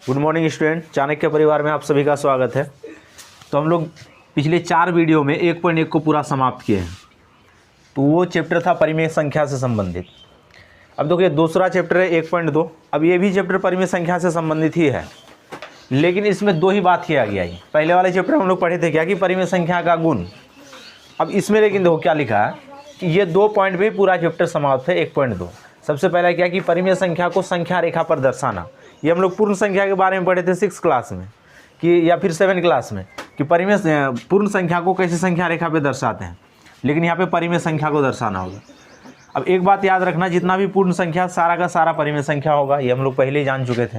Good morning student, Chanakya परिवार में आप सभी का स्वागत है। तो हम लोग पिछले 4 वीडियो में 1.1 को पूरा समाप्त किए हैं। तो वो चैप्टर था परिमेय संख्या से संबंधित। अब देखिए दूसरा चैप्टर है 1.2। अब ये भी चैप्टर परिमेय संख्या से संबंधित ही है, लेकिन इसमें 2 ही बात किया गया है। पहले वाले चैप्टर हम लोग पढ़े थे क्या कि परिमेय संख्या का गुण। अब इसमें लेकिन देखो क्या लिखा है कि ये 2 पॉइंट पे पूरा चैप्टर समाप्त है 1.2। सबसे पहला क्या कि परिमेय संख्या को संख्या रेखा पर दर्शाना। ये हम लोग पूर्ण संख्या के बारे में पढ़े थे 6 क्लास में कि या फिर 7 क्लास में कि परिमेय पूर्ण संख्या को कैसे संख्या रेखा पे दर्शाते हैं, लेकिन यहाँ पे परिमेय संख्या को दर्शाना होगा। अब एक बात याद रखना, जितना भी पूर्ण संख्या सारा का सारा परिमेय संख्या होगा, ये हम लोग पहले ही जान चुके थे।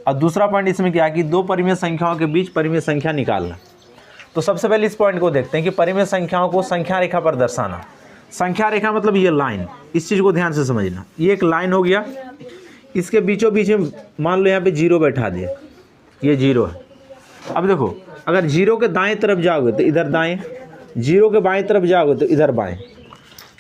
और दूसरा पॉइंट इसमें क्या है कि 2 परिमेय संख्याओं के बीच परिमेय संख्या निकालना। तो सबसे पहले इस पॉइंट को देखते हैं कि परिमेय संख्याओं को संख्या रेखा पर दर्शाना। संख्या रेखा मतलब ये लाइन, इस चीज़ को ध्यान से समझना। ये एक लाइन हो गया, इसके बीचों बीच में मान लो यहाँ पे 0 बैठा दिए, ये 0 है। अब देखो अगर 0 के दाएं तरफ जाओगे तो इधर दाएं, 0 के बाएं तरफ जाओगे तो इधर बाएं।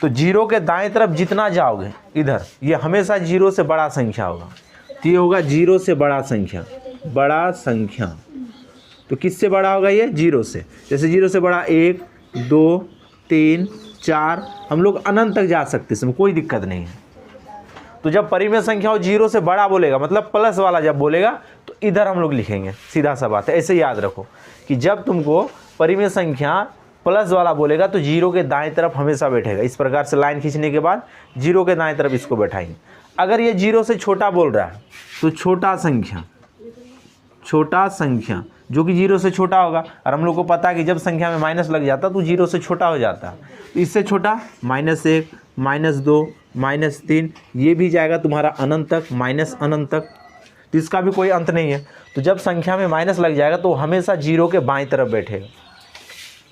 तो 0 के दाएं तरफ जितना जाओगे इधर, ये हमेशा 0 से बड़ा संख्या होगा। तो ये होगा 0 से बड़ा संख्या, बड़ा संख्या। तो किससे बड़ा होगा ये? 0 से। जैसे 0 से बड़ा 1, 2, 3, 4, हम लोग अनंत तक जा सकते हैं, इसमें कोई दिक्कत नहीं है। तो जब परिमेय संख्या 0 से बड़ा बोलेगा, मतलब प्लस वाला जब बोलेगा, तो इधर हम लोग लिखेंगे, सीधा सा बात है। ऐसे याद रखो कि जब तुमको परिमेय संख्या प्लस वाला बोलेगा तो 0 के दाएं तरफ हमेशा बैठेगा। इस प्रकार से लाइन खींचने के बाद 0 के दाएं तरफ इसको बैठाएंगे। अगर ये 0 से छोटा बोल रहा है तो छोटा संख्या जो कि 0 से छोटा होगा। और हम लोग को पता है कि जब संख्या में माइनस लग जाता तो 0 से छोटा हो जाता है। तो इससे छोटा -1, -2, -3, ये भी जाएगा तुम्हारा अनंत तक, माइनस अनंत तक। तो इसका भी कोई अंत नहीं है। तो जब संख्या में माइनस लग जाएगा तो हमेशा 0 के बाएं तरफ बैठेगा।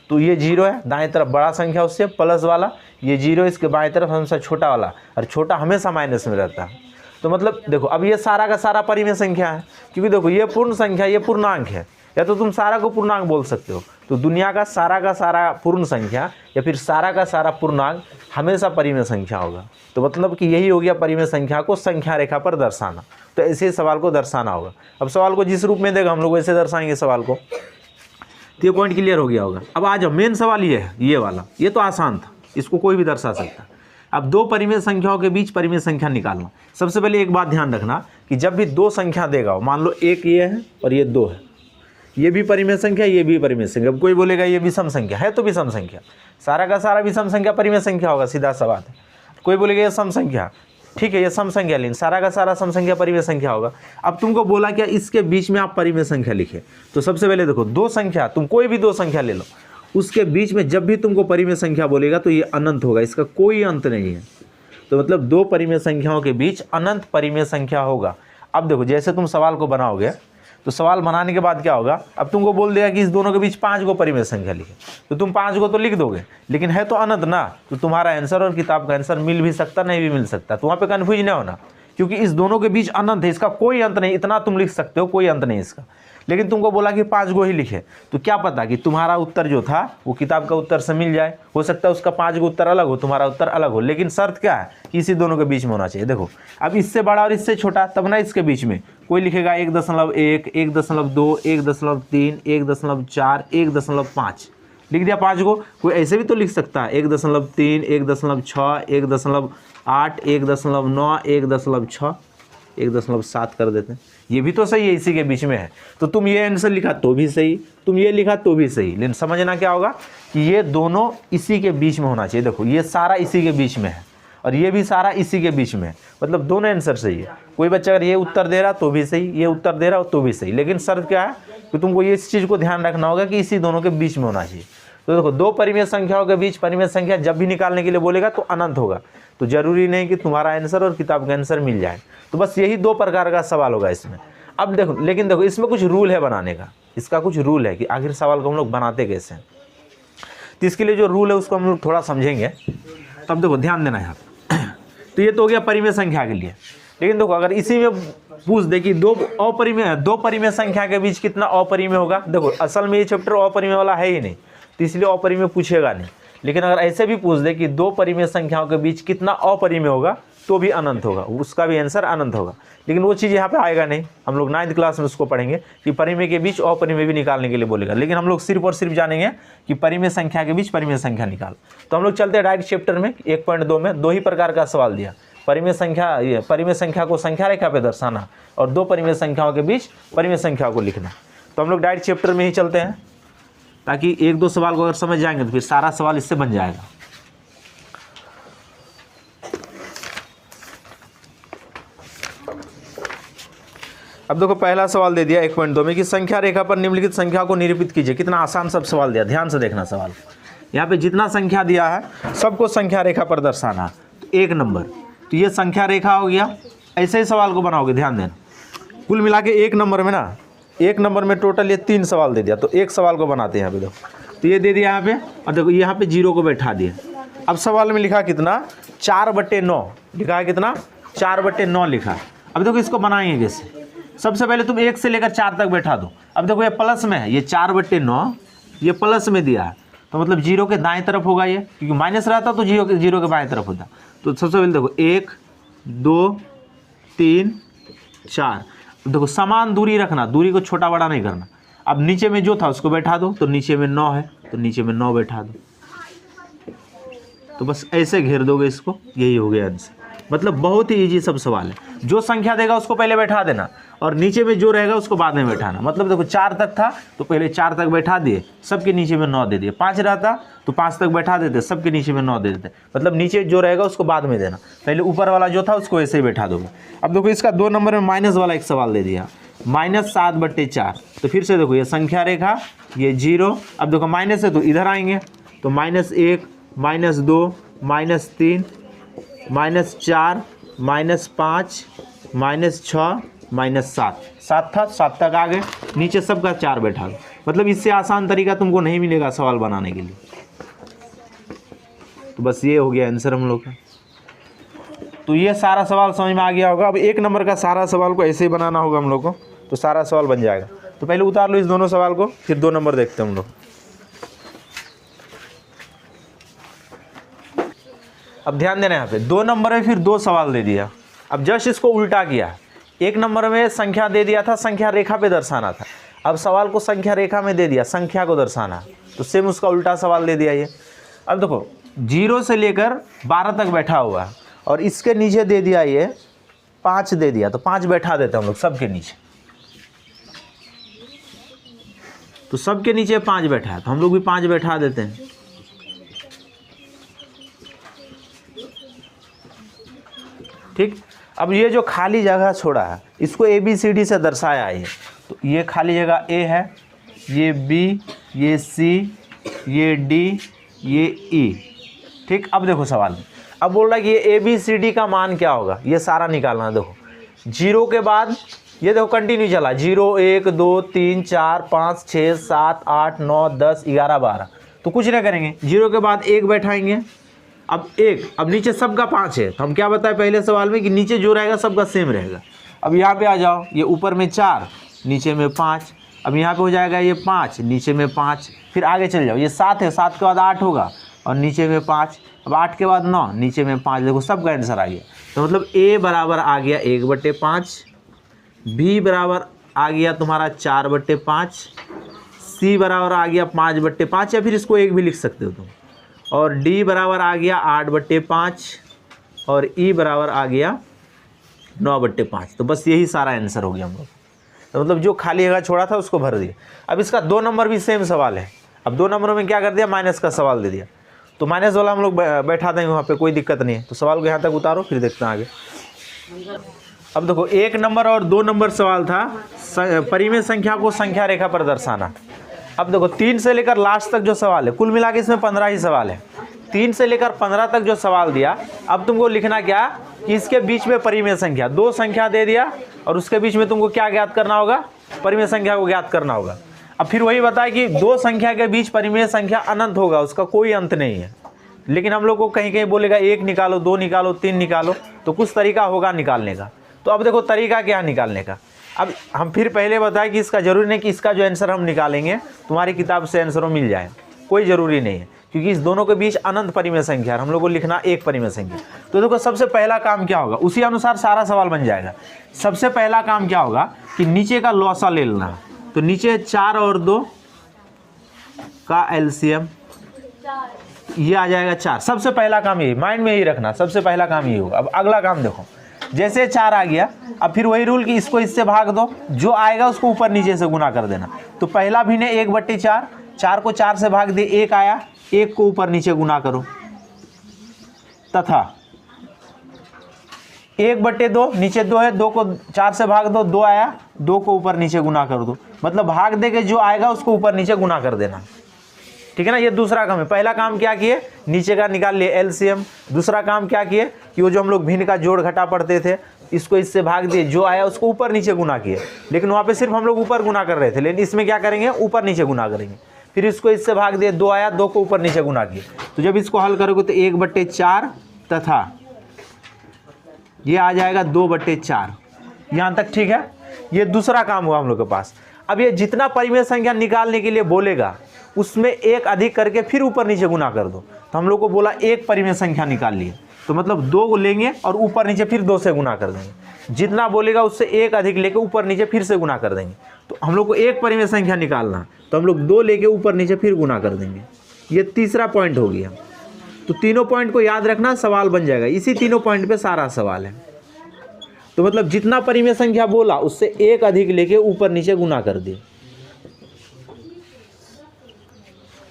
तो ये 0 है, दाएं तरफ बड़ा संख्या उससे प्लस वाला, ये 0 इसके बाएं तरफ हमेशा छोटा वाला, और छोटा हमेशा माइनस में रहता है। तो मतलब देखो अब ये सारा का सारा परिमेय संख्या है, क्योंकि देखो ये पूर्ण संख्या, ये पूर्णांक है, या तो तुम सारा को पूर्णांक बोल सकते हो। तो दुनिया का सारा पूर्ण संख्या या फिर सारा का सारा पूर्णांक हमेशा परिमेय संख्या होगा। तो मतलब कि यही हो गया परिमेय संख्या को संख्या रेखा पर दर्शाना। तो ऐसे सवाल को दर्शाना होगा। अब सवाल को जिस रूप में देगा हम लोग वैसे दर्शाएंगे सवाल को। तो ये पॉइंट क्लियर हो गया होगा। अब आ जाओ मेन सवाल ये है, ये वाला, ये तो आसान था, इसको कोई भी दर्शा सकता है। अब 2 परिमेय संख्याओं के बीच परिमेय संख्या निकालना। सबसे पहले एक बात ध्यान रखना कि जब भी 2 संख्या देगा, मान लो एक ये है और ये 2 है, ये भी परिमेय संख्या, ये भी परिमेय संख्या। अब कोई बोलेगा ये विषम संख्या है, तो विषम संख्या, सारा का सारा विषम संख्या परिमेय संख्या होगा, सीधा सा बात है। कोई बोलेगा ये सम संख्या, ठीक है ये सम संख्या, लेकिन सारा का सारा सम संख्या परिमेय संख्या होगा। अब तुमको बोला क्या इसके बीच में आप परिमेय संख्या लिखे। तो सबसे पहले देखो 2 संख्या, तुम कोई भी 2 संख्या ले लो, उसके बीच में जब भी तुमको परिमेय संख्या बोलेगा तो ये अनंत होगा, इसका कोई अंत नहीं है। तो मतलब 2 परिमेय संख्याओं के बीच अनंत परिमेय संख्या होगा। अब देखो जैसे तुम सवाल को बनाओगे, तो सवाल बनाने के बाद क्या होगा, अब तुमको बोल दिया कि इस दोनों के बीच 5 को परिमेय संख्या लिखे, तो तुम 5 को तो लिख दोगे, लेकिन है तो अनंत ना। तो तुम्हारा आंसर और किताब का आंसर मिल भी सकता, नहीं भी मिल सकता। तो वहाँ पे कन्फ्यूज नहीं होना, क्योंकि इस दोनों के बीच अनंत है, इसका कोई अंत नहीं। इतना तुम लिख सकते हो, कोई अंत नहीं इसका। लेकिन तुमको बोला कि 5 को ही लिखे, तो क्या पता कि तुम्हारा उत्तर जो था वो किताब का उत्तर से मिल जाए। हो सकता है उसका 5 का उत्तर अलग हो, तुम्हारा उत्तर अलग हो, लेकिन शर्त क्या है कि इसी दोनों के बीच में होना चाहिए। देखो अब इससे बड़ा और इससे छोटा, तब ना इसके बीच में कोई लिखेगा 1.1, 1.2, 1.3, 1.4, 1.5 लिख दिया 5 को। कोई ऐसे भी तो लिख सकता है 1.3, 1.6, 1.8, 1.9, 1.6, 1.7 कर देते हैं। ये भी तो सही है, इसी के बीच में है। तो तुम ये आंसर लिखा तो भी सही, तुम ये लिखा तो भी सही, लेकिन समझना क्या होगा कि ये दोनों इसी के बीच में होना चाहिए। देखो ये सारा इसी के बीच में है और ये भी सारा इसी के बीच में है, मतलब दोनों आंसर सही है। कोई बच्चा अगर ये उत्तर दे रहा तो भी सही, ये उत्तर दे रहा तो भी सही, लेकिन शर्त क्या है कि तुमको ये इस चीज़ को ध्यान रखना होगा कि इसी दोनों के बीच में होना चाहिए। तो देखो 2 परिमेय संख्याओं के बीच परिमेय संख्या जब भी निकालने के लिए बोलेगा तो अनंत होगा। तो जरूरी नहीं कि तुम्हारा आंसर और किताब का आंसर मिल जाए। तो बस यही 2 प्रकार का सवाल होगा इसमें। अब देखो, लेकिन देखो इसमें कुछ रूल है बनाने का, इसका कुछ रूल है कि आखिर सवाल को हम लोग बनाते कैसे हैं। तो इसके लिए जो रूल है उसको हम लोग थोड़ा समझेंगे। तब देखो ध्यान देना यहाँ। तो ये तो हो गया परिमेय संख्या के लिए। लेकिन देखो अगर इसी में पूछ दे कि 2 परिमेय संख्या के बीच कितना अपरिमेय होगा। देखो असल में ये चैप्टर अपरिमेय वाला है ही नहीं, तो इसलिए अपरिमेय पूछेगा नहीं। लेकिन अगर ऐसे भी पूछ दे कि 2 परिमेय संख्याओं के बीच कितना अपरिमेय होगा, तो भी अनंत होगा, उसका भी आंसर अनंत होगा। लेकिन वो चीज़ यहाँ पे आएगा नहीं, हम लोग 9th क्लास में उसको पढ़ेंगे कि परिमेय के बीच अपरिमेय भी निकालने के लिए बोलेगा। लेकिन हम लोग सिर्फ और सिर्फ जानेंगे कि परिमेय संख्या के बीच परिमेय संख्या निकाल। तो हम लोग चलते हैं डायरेक्ट चैप्टर में। 1.2 में 2 ही प्रकार का सवाल दिया, परिमेय संख्या, ये परिमेय संख्या को संख्या रेखा पे दर्शाना और 2 परिमेय संख्याओं के बीच परिमेय संख्या को लिखना। तो हम लोग डायरेक्ट चैप्टर में ही चलते हैं, ताकि 1-2 सवाल को अगर समझ जाएंगे तो फिर सारा सवाल इससे बन जाएगा। अब देखो पहला सवाल दे दिया 1.2 में कि संख्या रेखा पर निम्नलिखित संख्या को निरूपित कीजिए। कितना आसान सब सवाल दिया, ध्यान से देखना सवाल। यहाँ पे जितना संख्या दिया है सबको संख्या रेखा पर दर्शाना। तो 1 नंबर, तो ये संख्या रेखा हो गया। ऐसे ही सवाल को बनाओगे, ध्यान देना। कुल मिला के 1 नंबर में ना, 1 नंबर में टोटल ये 3 सवाल दे दिया। तो एक सवाल को बनाते हैं यहाँ पे। देखो तो ये दे दिया यहाँ पे, और देखो यहाँ पे 0 को बैठा दिया। अब सवाल में लिखा कितना, 4/9 लिखा है। कितना, 4/9 लिखा है। अब देखो इसको बनाएंगे कैसे। सबसे पहले तुम 1 से लेकर 4 तक बैठा दो। अब देखो ये प्लस में है, ये 4/9 ये प्लस में दिया है, तो मतलब 0 के दाएं तरफ होगा ये, क्योंकि माइनस रहता तो 0 के बाएं तरफ होता। तो सबसे पहले देखो 1 2 3 4, देखो समान दूरी रखना, दूरी को छोटा बड़ा नहीं करना। अब नीचे में जो था उसको बैठा दो, तो नीचे में 9 है तो नीचे में 9 बैठा दो। तो बस ऐसे घेर दोगे इसको, यही हो गया आंसर। मतलब बहुत ही इजी सब सवाल है। जो संख्या देगा उसको पहले बैठा देना और नीचे में जो रहेगा उसको बाद में बैठाना। मतलब देखो 4 तक था तो पहले 4 तक बैठा दिए, सबके नीचे में 9 दे दिए। 5 रहता तो 5 तक बैठा देते, सबके नीचे में 9 दे देते। मतलब नीचे जो रहेगा उसको बाद में देना, पहले ऊपर वाला जो था उसको ऐसे ही बैठा दोगे। अब देखो इसका 2 नंबर में माइनस वाला एक सवाल दे दिया, -7/4। तो फिर से देखो ये संख्या रेखा, ये 0। अब देखो माइनस है तो इधर आएंगे, तो -1 -2 -3 -4 -5 -6 -7, 7 था, 7 तक आ गए, नीचे सबका 4 बैठा दो। मतलब इससे आसान तरीका तुमको नहीं मिलेगा सवाल बनाने के लिए। तो बस ये हो गया आंसर हम लोग का। तो ये सारा सवाल समझ में आ गया होगा। अब 1 नंबर का सारा सवाल को ऐसे ही बनाना होगा हम लोग को, तो सारा सवाल बन जाएगा। तो पहले उतार लो इस दोनों सवाल को, फिर 2 नंबर देखते हैं हम लोग। अब ध्यान देना, यहाँ पे 2 नंबर में फिर 2 सवाल दे दिया। अब जस्ट इसको उल्टा किया। 1 नंबर में संख्या दे दिया था, संख्या रेखा पे दर्शाना था। अब सवाल को संख्या रेखा में दे दिया, संख्या को दर्शाना, तो सेम उसका उल्टा सवाल दे दिया ये। अब देखो 0 से लेकर 12 तक बैठा हुआ है और इसके नीचे दे दिया ये 5 दे दिया, तो 5 बैठा देते हम लोग सबके नीचे। तो सबके नीचे 5 बैठा है तो हम लोग भी 5 बैठा देते हैं। ठीक। अब ये जो खाली जगह छोड़ा है इसको ABCD से दर्शाया है। तो ये खाली जगह A है, ये B, ये C, ये D, ये E। ठीक। अब देखो सवाल में अब बोल रहा है कि ये ABCD का मान क्या होगा, ये सारा निकालना। देखो 0 के बाद ये देखो कंटिन्यू चला, 0 1 2 3 4 5 6 7 8 9 10 11 12। तो कुछ नहीं करेंगे, 0 के बाद 1 बैठाएंगे। अब 1, अब नीचे सबका 5 है, तो हम क्या बताए पहले सवाल में कि नीचे जो रहेगा सबका सेम रहेगा। अब यहाँ पे आ जाओ, ये ऊपर में 4 नीचे में 5। अब यहाँ पे हो जाएगा ये 5 नीचे में 5। फिर आगे चल जाओ, ये 7 है, 7 के बाद 8 होगा और नीचे में 5। अब 8 के बाद 9 नीचे में 5। देखो सबका आंसर आ गया। तो मतलब A बराबर आ गया 1/5, B बराबर आ गया तुम्हारा 4/5, C बराबर आ गया 5/5, या फिर इसको 1 भी लिख सकते हो तुम, और D बराबर आ गया 8/5 और E बराबर आ गया 9/5। तो बस यही सारा आंसर हो गया हम लोग। तो मतलब जो खाली जगह छोड़ा था उसको भर दिया। अब इसका 2 नंबर भी सेम सवाल है। अब 2 नंबरों में क्या कर दिया, माइनस का सवाल दे दिया। तो माइनस वाला हम लोग बैठा देंगे वहाँ पे, कोई दिक्कत नहीं है। तो सवाल को यहाँ तक उतारो, फिर देखते हैं आगे। अब देखो 1 नंबर और 2 नंबर सवाल था परिमेय संख्या को संख्या रेखा पर दर्शाना। अब देखो 3 से लेकर लास्ट तक जो सवाल है, कुल मिला के इसमें 15 ही सवाल है। 3 से लेकर 15 तक जो सवाल दिया, अब तुमको लिखना क्या कि इसके बीच में परिमेय संख्या, 2 संख्या दे दिया और उसके बीच में तुमको क्या ज्ञात करना होगा, परिमेय संख्या को ज्ञात करना होगा। अब फिर वही बताया कि 2 संख्या के बीच परिमेय संख्या अनंत होगा, उसका कोई अंत नहीं है। लेकिन हम लोग को कहीं कहीं बोलेगा 1 निकालो, 2 निकालो, 3 निकालो, तो कुछ तरीका होगा निकालने का। तो अब देखो तरीका क्या है निकालने का। अब हम फिर पहले बताएं कि इसका जरूरी नहीं कि इसका जो आंसर हम निकालेंगे तुम्हारी किताब से आंसर मिल जाए, कोई ज़रूरी नहीं है। क्योंकि इस दोनों के बीच अनंत परिमेय संख्या है, हम लोग को लिखना एक परिमेय संख्या। तो देखो सबसे पहला काम क्या होगा, उसी अनुसार सारा सवाल बन जाएगा। सबसे पहला काम क्या होगा कि नीचे का लॉसा ले लेना। तो नीचे 4 और 2 का एलसीएम, ये आ जाएगा 4। सबसे पहला काम यही, माइंड में ही रखना, सबसे पहला काम यही होगा। अब अगला काम देखो, जैसे 4 आ गया, अब फिर वही रूल कि इसको इससे भाग दो, जो आएगा उसको ऊपर नीचे से गुना कर देना। तो पहला भिन्न 1/4, 4 को 4 से भाग दे, 1 आया, 1 को ऊपर नीचे गुना करो, तथा 1/2, नीचे 2 है, 2 को 4 से भाग दो, 2 आया, 2 को ऊपर नीचे गुना कर दो। मतलब भाग दे के जो आएगा उसको ऊपर नीचे गुना कर देना, ठीक है ना। ये दूसरा काम है। पहला काम क्या किए, नीचे का निकाल लिए एलसीएम। दूसरा काम क्या किए कि वो जो हम लोग भिन्न का जोड़ घटा पढ़ते थे, इसको इससे भाग दिए, जो आया उसको ऊपर नीचे गुना किए। लेकिन वहाँ पे सिर्फ हम लोग ऊपर गुना कर रहे थे, लेकिन इसमें क्या करेंगे, ऊपर नीचे गुना करेंगे। फिर इसको इससे भाग दिए, 2 आया, 2 को ऊपर नीचे गुना किए। तो जब इसको हल करोगे तो 1/4 तथा ये आ जाएगा 2/4। यहाँ तक ठीक है। ये दूसरा काम हुआ हम लोग के पास। अब ये जितना परिमेय संख्या निकालने के लिए बोलेगा उसमें एक अधिक करके फिर ऊपर नीचे गुना कर दो। तो हम लोग को बोला एक परिमेय संख्या निकाल लिए, तो मतलब 2 को लेंगे और ऊपर नीचे फिर 2 से गुना कर देंगे। जितना बोलेगा उससे एक अधिक लेके ऊपर नीचे फिर से गुना कर देंगे। तो हम लोग को एक परिमेय संख्या निकालना, तो हम लोग 2 लेके ऊपर नीचे फिर गुना कर देंगे। ये तीसरा पॉइंट हो गया। तो तीनों पॉइंट को याद रखना, सवाल बन जाएगा। इसी तीनों पॉइंट पे सारा सवाल है। तो मतलब जितना परिमेय संख्या बोला उससे एक अधिक लेके ऊपर नीचे गुना कर दिए।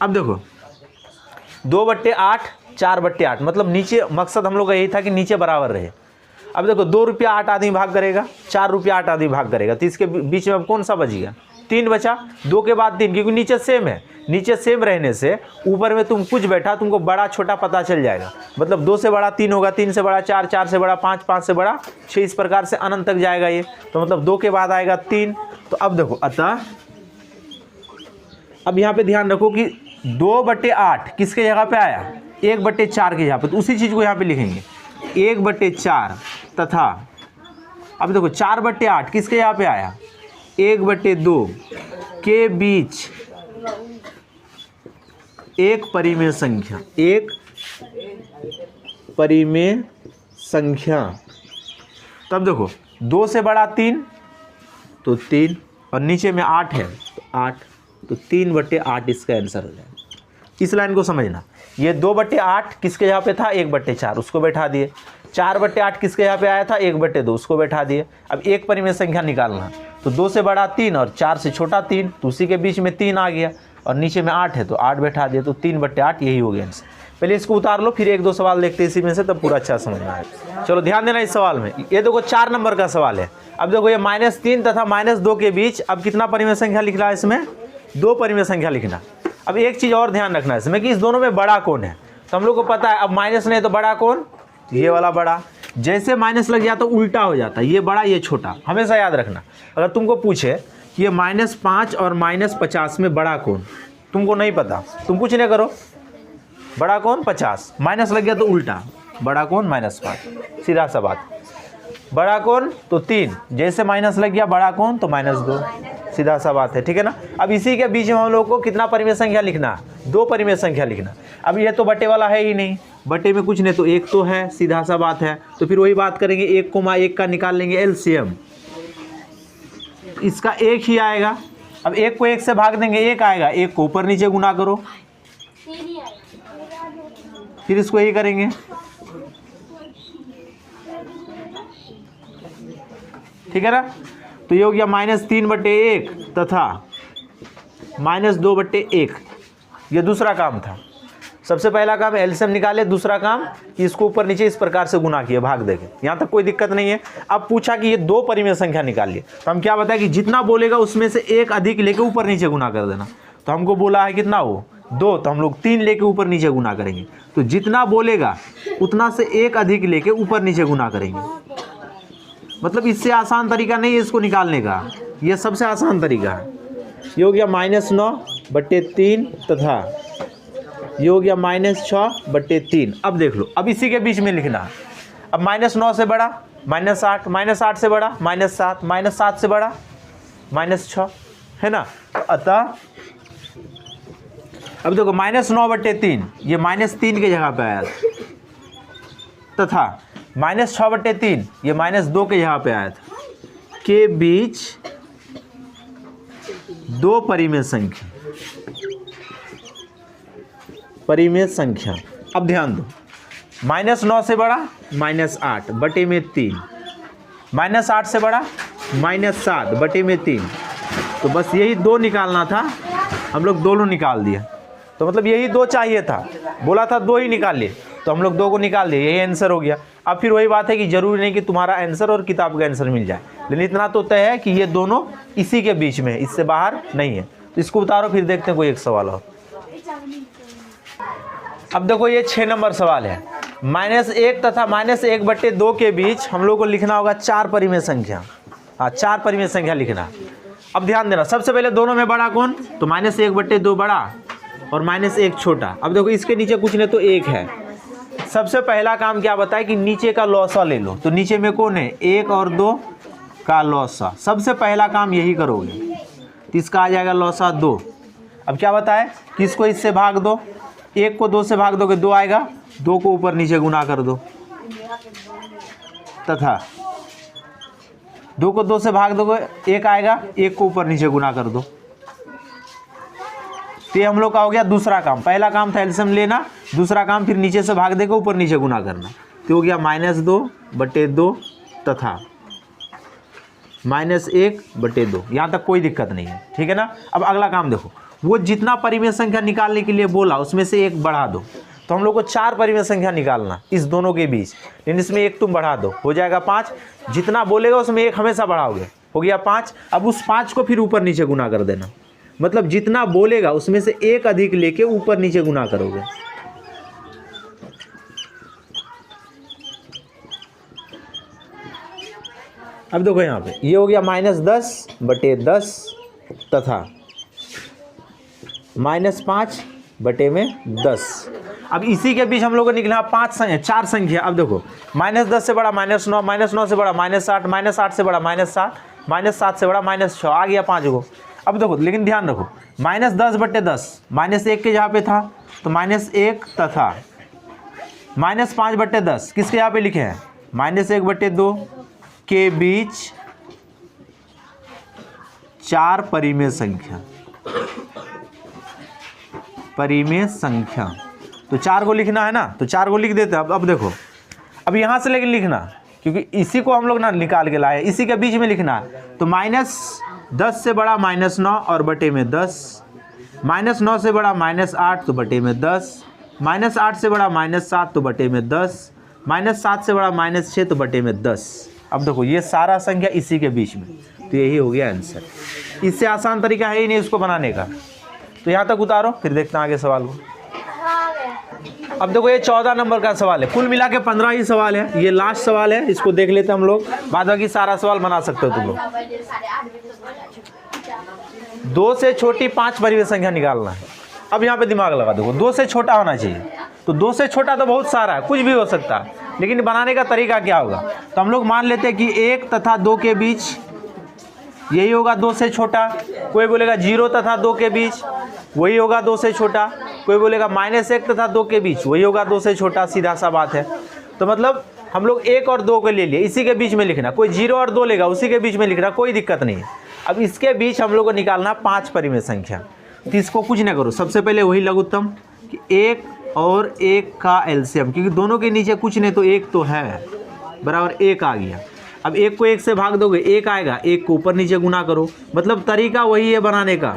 अब देखो 2/8, 4/8, मतलब नीचे मकसद हम लोग का यही था कि नीचे बराबर रहे। अब देखो 2 रुपया 8 आदमी भाग करेगा, 4 रुपया 8 आदमी भाग करेगा, तो इसके बीच में अब कौन सा बच गया, 3 बचा। 2 के बाद 3, क्योंकि नीचे सेम है। नीचे सेम रहने से ऊपर में तुम कुछ बैठा, तुमको बड़ा छोटा पता चल जाएगा। मतलब 2 से बड़ा 3 होगा, 3 से बड़ा 4, 4 से बड़ा 5, 5 से बड़ा 6, इस प्रकार से अनंत तक जाएगा ये। तो मतलब 2 के बाद आएगा 3। तो अब देखो, अतः अब यहाँ पे ध्यान रखो कि 2/8 किसके जगह पे आया, 1/4 के यहाँ पे। तो उसी चीज़ को यहाँ पे लिखेंगे 1/4 तथा अब देखो 4/8 किसके यहाँ पे आया, 1/2 के बीच एक परिमेय संख्या, एक परिमेय संख्या। तब देखो 2 से बड़ा 3 तो 3, और नीचे में 8 है तो 8, तो 3/8 इसका आंसर हो जाएगा। इस लाइन को समझना। ये 2/8 किसके यहाँ पे था, 1/4, उसको बैठा दिए। 4/8 किसके यहाँ पे आया था, 1/2, उसको बैठा दिए। अब एक परिमेय संख्या निकालना, तो 2 से बड़ा 3 और 4 से छोटा 3, तो उसी के बीच में 3 आ गया, और नीचे में 8 है तो 8 बैठा दिए। तो 3/8 यही हो गया आंसर। पहले इसको उतार लो, फिर 1-2 सवाल देखते हैं इसी में से, तब पूरा अच्छा समझना है। चलो ध्यान देना इस सवाल में। ये देखो 4 नंबर का सवाल है। अब देखो ये -3 तथा -2 के बीच अब कितना परिमेय संख्या लिख रहा है, इसमें 2 परिमेय संख्या लिखना। अब एक चीज़ और ध्यान रखना है इसमें कि इस दोनों में बड़ा कौन है। तो हम लोग को पता है, अब माइनस नहीं तो बड़ा कौन, ये वाला बड़ा। जैसे माइनस लग जाता तो उल्टा हो जाता, ये बड़ा ये छोटा, हमेशा याद रखना। अगर तुमको पूछे कि ये -5 और -50 में बड़ा कौन, तुमको नहीं पता, तुम कुछ नहीं करो, बड़ा कौन 50, माइनस लग गया तो उल्टा, बड़ा कौन -5, सीधा सा बात। बड़ा कौन तो 3, जैसे माइनस लग गया बड़ा कौन तो -2, सीधा सा बात है, ठीक है ना। अब इसी के बीच में हम लोग को कितना परिमेय संख्या लिखना, 2 परिमेय संख्या लिखना। अब ये तो बटे वाला है ही नहीं, बटे में कुछ नहीं, तो 1 तो है, सीधा सा बात है। तो फिर वही बात करेंगे, 1, का निकाल लेंगे एलसीएम, इसका 1 ही आएगा। अब 1 को 1 से भाग देंगे, 1 आएगा, 1 को ऊपर नीचे गुना करो, फिर इसको यही करेंगे, ठीक है ना। तो ये हो गया -3/1 तथा -2/1। ये दूसरा काम था। सबसे पहला काम एलसीएम निकाले, दूसरा काम कि इसको ऊपर नीचे इस प्रकार से गुना किए, भाग देके। यहाँ तक कोई दिक्कत नहीं है। अब पूछा कि ये 2 परिमेय संख्या निकालिए, तो हम क्या बताएं कि जितना बोलेगा उसमें से एक अधिक लेके ऊपर नीचे गुना कर देना। तो हमको बोला है कितना, वो 2, तो हम लोग 3 लेके ऊपर नीचे गुना करेंगे। तो जितना बोलेगा उतना से एक अधिक लेके ऊपर नीचे गुना करेंगे। मतलब इससे आसान तरीका नहीं है इसको निकालने का, यह सबसे आसान तरीका है। ये हो गया -9/3 तथा ये हो गया -6/3। अब देख लो, अब इसी के बीच में लिखना है। अब -9 से बड़ा -8, -8 से बड़ा -7, -7 से बड़ा -6, है ना। अतः अब देखो -9/3 ये -3 के जगह पे आया था, तथा -6/3 ये -2 के जगह पे आया था, के बीच दो परिमेय संख्या, परिमेय संख्या। अब ध्यान दो, -9 से बड़ा -8/3, -8 से बड़ा -7/3। तो बस यही दो निकालना था, हम लोग दोनों निकाल दिया। तो मतलब यही दो चाहिए था, बोला था दो ही निकाल लिए, तो हम लोग दो को निकाल दिए, यही आंसर हो गया। अब फिर वही बात है कि जरूरी नहीं कि तुम्हारा आंसर और किताब का आंसर मिल जाए, लेकिन इतना तो तय है कि ये दोनों इसी के बीच में है, इससे बाहर नहीं है। तो इसको उतारो, फिर देखते हैं कोई एक सवाल और। अब देखो ये 6 नंबर सवाल है, -1 तथा -1/2 के बीच हम लोग को लिखना होगा 4 परिमेय संख्या। हाँ, 4 परिमेय संख्या लिखना। अब ध्यान देना, सबसे पहले दोनों में बड़ा कौन, तो -1/2 बड़ा और -1 छोटा। अब देखो इसके नीचे कुछ नहीं तो 1 है। सबसे पहला काम क्या बताए कि नीचे का लौसा ले लो, तो नीचे में कौन है, 1 और 2 का लौसा। सबसे पहला काम यही करोगे, तो इसका आ जाएगा लौसा 2। अब क्या बताए कि इसको इससे भाग दो, 1 को 2 से भाग दोगे 2 आएगा, 2 को ऊपर नीचे गुना कर दो, तथा 2 को 2 से भाग दोगे 1 आएगा, 1 को ऊपर नीचे गुना कर दो। तो ये हम लोग का हो गया दूसरा काम। पहला काम था एलसीएम लेना, दूसरा काम फिर नीचे से भाग देकर ऊपर नीचे गुना करना। तो हो गया -2/2 तथा -1/2। यहाँ तक कोई दिक्कत नहीं है, ठीक है ना। अब अगला काम देखो, वो जितना परिमेय संख्या निकालने के लिए बोला उसमें से 1 बढ़ा दो। तो हम लोग को 4 परिमेय संख्या निकालना इस दोनों के बीच, लेकिन इसमें 1 तुम बढ़ा दो, हो जाएगा 5। जितना बोलेगा उसमें 1 हमेशा बढ़ाओगे, हो गया 5। अब उस 5 को फिर ऊपर नीचे गुना कर देना, मतलब जितना बोलेगा उसमें से 1 अधिक लेके ऊपर नीचे गुना करोगे। अब देखो यहाँ पे ये हो गया -10/10 तथा -5/10। अब इसी के बीच हम लोग को निकला 4 संख्या। अब देखो -10 से बड़ा -9, -9 से बड़ा -8, -8 से बड़ा -7, -7 से बड़ा -6, आ गया 5 को। अब देखो लेकिन ध्यान रखो, -10/10 -1 के जहाँ पे था, तो -1 तथा -5/10 किसके यहाँ पे लिखे हैं, -1/2 के बीच 4 परिमेय संख्या, परिमेय संख्या। तो 4 को लिखना है ना, तो 4 को लिख देते हैं। अब देखो, अब यहाँ से लेकिन लिखना, क्योंकि इसी को हम लोग ना निकाल के लाए, इसी के बीच में लिखना है। तो -10 से बड़ा -9 और बटे में 10, -9 से बड़ा -8 तो बटे में 10, -8 से बड़ा -7 तो बटे में 10, -7 से बड़ा -6 तो बटे में 10। अब देखो ये सारा संख्या इसी के बीच में, तो यही हो गया आंसर। इससे आसान तरीका है ही नहीं इसको बनाने का। तो यहाँ तक उतारो, फिर देखते हैं आगे सवाल को। अब देखो ये 14 नंबर का सवाल है, कुल मिला के 15 ही सवाल है, ये लास्ट सवाल है, इसको देख लेते हैं हम लोग, बाद बाकी सारा सवाल बना सकते हो तुम लोग। 2 से छोटी 5 परिमेय संख्या निकालना है। अब यहाँ पे दिमाग लगा देखो, 2 से छोटा होना चाहिए, तो 2 से छोटा तो बहुत सारा है, कुछ भी हो सकता है, लेकिन बनाने का तरीका क्या होगा। तो हम लोग मान लेते हैं कि 1 तथा 2 के बीच यही होगा 2 से छोटा। कोई बोलेगा 0 तथा 2 के बीच वही होगा 2 से छोटा। कोई बोलेगा -1 तथा 2 के बीच वही होगा 2 से छोटा, सीधा सा बात है। तो मतलब हम लोग 1 और 2 को ले लिए, इसी के बीच में लिखना। कोई 0 और 2 लेगा उसी के बीच में लिखना, कोई दिक्कत नहीं है। अब इसके बीच हम लोग को निकालना 5 परिमेय संख्या। तो इसको कुछ ना करो, सबसे पहले वही लघुत्तम कि 1 और 1 का एलसीएम, क्योंकि दोनों के नीचे कुछ नहीं तो 1 तो है, बराबर 1 आ गया। अब 1 को 1 से भाग दोगे 1 आएगा, 1 को ऊपर नीचे गुना करो, मतलब तरीका वही है बनाने का,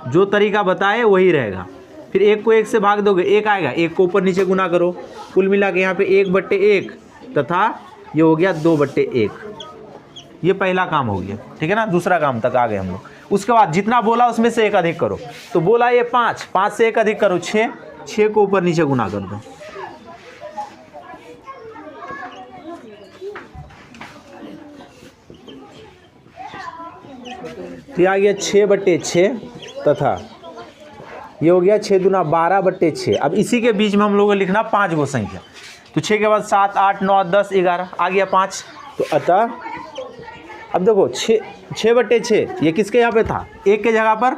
जो तरीका बताए वही रहेगा। फिर 1 को 1 से भाग दोगे 1 आएगा, 1 को ऊपर नीचे गुना करो, कुल मिला के यहाँ पे 1/1 तथा ये हो गया 2/1। ये पहला काम हो गया, ठीक है ना। दूसरा काम तक आ गए हम लोग। उसके बाद जितना बोला उसमें से 1 अधिक करो, तो बोला ये 5, 5 से 1 अधिक करो 6, 6 को ऊपर नीचे गुना कर दो। तो आ गया 6/6 तथा ये हो गया 6 दूना 12/6। अब इसी के बीच में हम लोगों को लिखना 5 गो संख्या। तो 6 के बाद 7, 8, 9, 10, 11 आ गया 5। तो अतः अब देखो 6/6 ये किसके यहाँ पे था, 1 के जगह पर,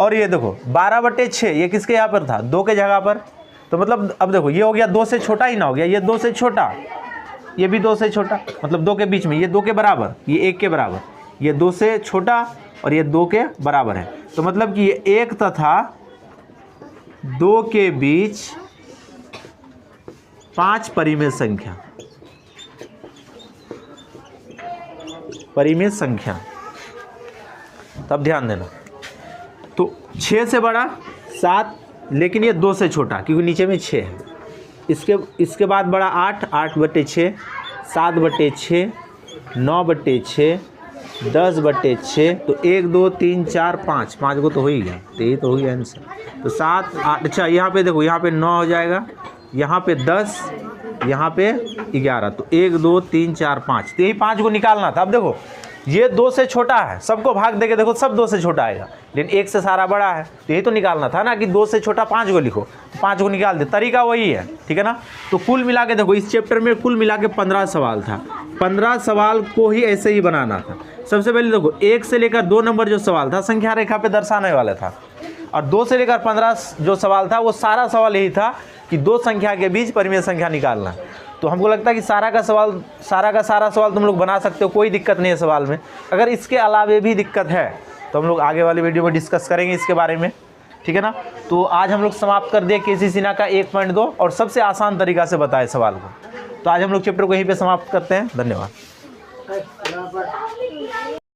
और ये देखो 12/6 ये किसके यहाँ पर था, 2 के जगह पर। तो मतलब अब देखो ये हो गया 2 से छोटा ही ना हो गया, ये 2 से छोटा, ये भी 2 से छोटा, मतलब 2 के बीच में, ये 2 के बराबर, ये 1 के बराबर, ये 2 से छोटा और ये 2 के बराबर है। तो मतलब कि ये 1 तथा 2 के बीच 5 परिमेय संख्या, परिमेय संख्या। तब ध्यान देना, तो 6 से बड़ा 7, लेकिन ये 2 से छोटा क्योंकि नीचे में 6 है। इसके बाद बड़ा 8, 8/6, 7/6, 9/6, 10/6। तो 1 2 3 4 5, 5 को तो हो ही गया, तो ये तो हो गया आंसर। तो 7 8, अच्छा यहाँ पे देखो, यहाँ पे 9 हो जाएगा, यहाँ पे 10, यहाँ पे 11। तो 1 2 3 4 5, तो यही 5 को निकालना था। अब देखो ये 2 से छोटा है, सबको भाग देके देखो सब 2 से छोटा आएगा, लेकिन 1 से सारा बड़ा है, तो यही तो निकालना था ना कि 2 से छोटा 5 को लिखो, 5 को निकाल दे, तरीका वही है, ठीक है ना। तो कुल मिला के देखो इस चैप्टर में कुल मिला के 15 सवाल था, 15 सवाल को ही ऐसे ही बनाना था। सबसे पहले देखो 1 से लेकर 2 नंबर जो सवाल था संख्या रेखा पे दर्शाने वाला था, और 2 से लेकर 15 जो सवाल था वो सारा सवाल यही था कि 2 संख्या के बीच परिमेय संख्या निकालना। तो हमको लगता है कि सारा का सारा सवाल तुम लोग बना सकते हो, कोई दिक्कत नहीं है सवाल में। अगर इसके अलावे भी दिक्कत है तो हम लोग आगे वाले वीडियो में डिस्कस करेंगे इसके बारे में, ठीक है ना। तो आज हम लोग समाप्त कर दिए केसी सिन्हा का 1.2 और सबसे आसान तरीका से बताए सवाल को। तो आज हम लोग चैप्टर को यहीं पे समाप्त करते हैं। धन्यवाद।